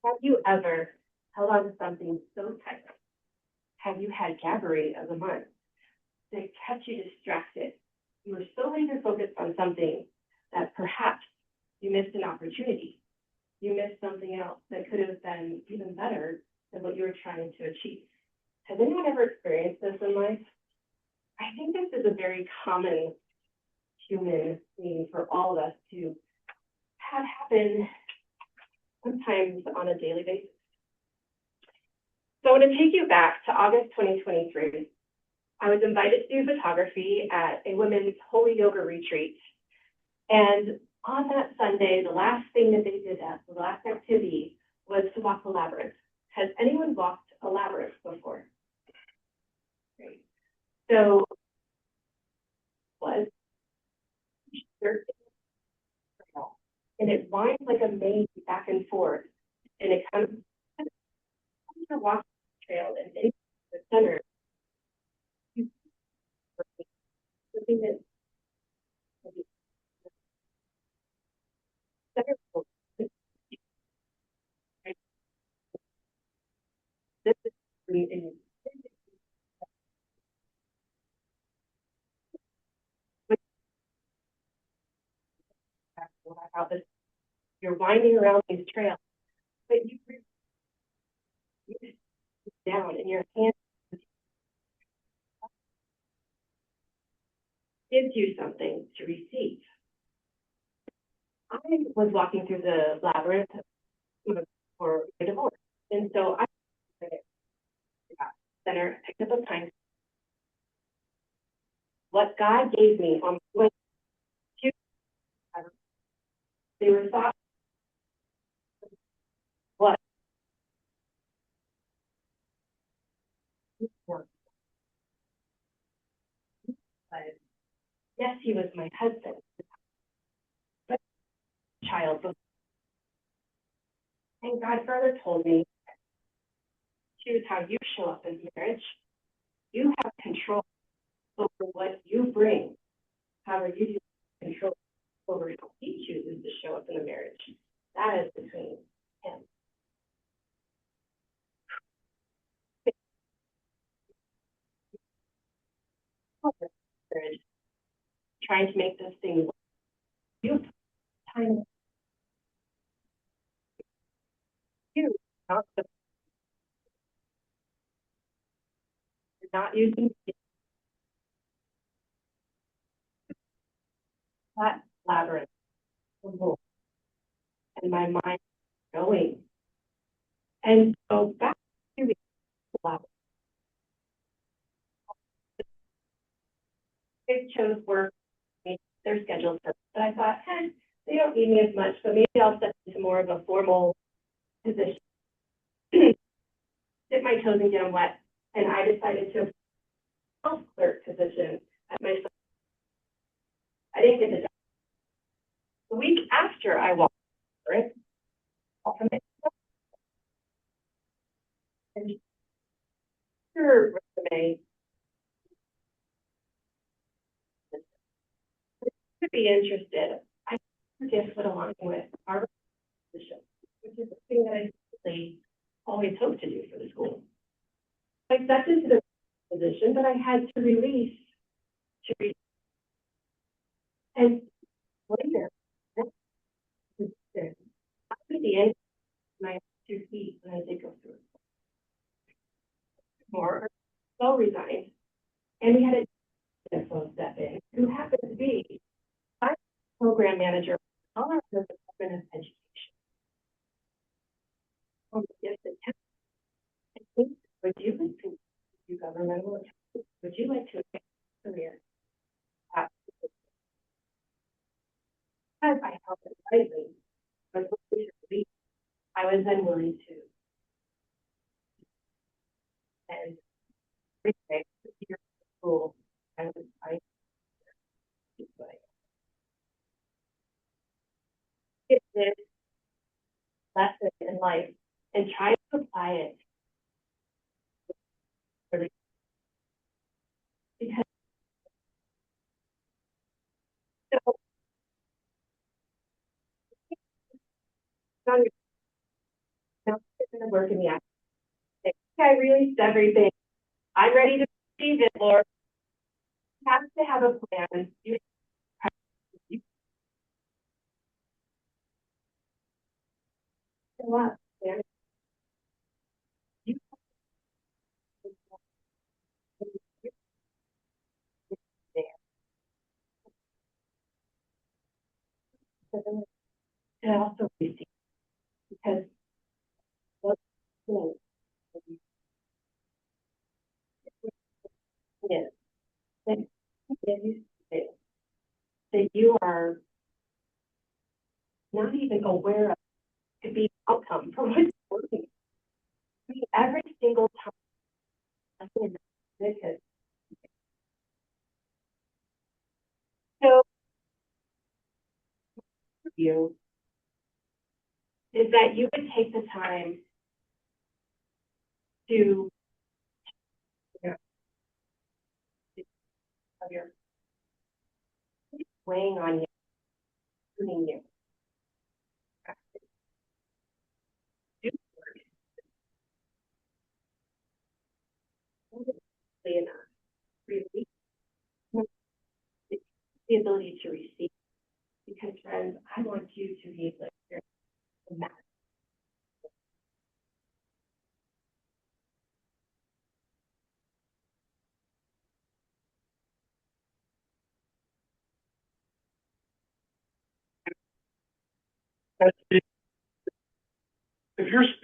Have you ever held on to something so tight? Have you had Gabbery of the month that kept you distracted? You were so laser focused on something that perhaps you missed an opportunity. You missed something else that could have been even better than what you were trying to achieve. Has anyone ever experienced this in life? I think this is a very common human thing for all of us to have happen sometimes on a daily basis. So I want to take you back to August 2023. I was invited to do photography at a women's holy yoga retreat. And on that Sunday, the last thing that they did, the last activity, was to walk the labyrinth. Has anyone walked a labyrinth before? Great. So was and it winds like a maze back and forth, and it comes to walk the trail and into the center. Something that this is in how this you're winding around these trails, but you down and your hand gives you something to receive. I was walking through the labyrinth for a divorce, and so I center picked up a pine. What God gave me on my way to they were thought what yes, he was my husband, but child. And God further told me, choose how you show up in marriage. You have control over what you bring. However, you do control over how he chooses to show up in the marriage. That is between him. Trying to make this thing work. You have time to not the not using that labyrinth and my mind going. And so back to the labyrinth. They chose work, their schedules, but I thought, they don't need me as much, but maybe I'll step into more of a formal position. Dip my toes and get them wet. And I decided to health clerk position at my. I didn't get the job. The week after I walked for it, and your resume could be interested. I guess what aligning with our position, which is the thing that I really always hoped to do for the school. I accepted to the position, but I had to release and later, after the end of my 2 feet, when I did go through it, more so resigned, and we had a CFO step in who happened to be my program manager on our Department of Education. Yes, I think, would you like to do governmental? Would you like to make a career? As I helped it lightly, but I was then willing to and respect your school. I was get this lesson in life and try to apply it because so now going to work in the afternoon. I released everything. I'm ready to receive it, Lord. You have to have a plan. You have to what? You have to be there. And also receive, because what's good is that you say that you are not even aware of could be outcome from what's working. I mean, every single time because so for you is that you would take the time to, you know, of your weighing on you, tuning you, do enough, release the ability to receive. Because friends, I want you to be like the master. If you're speaking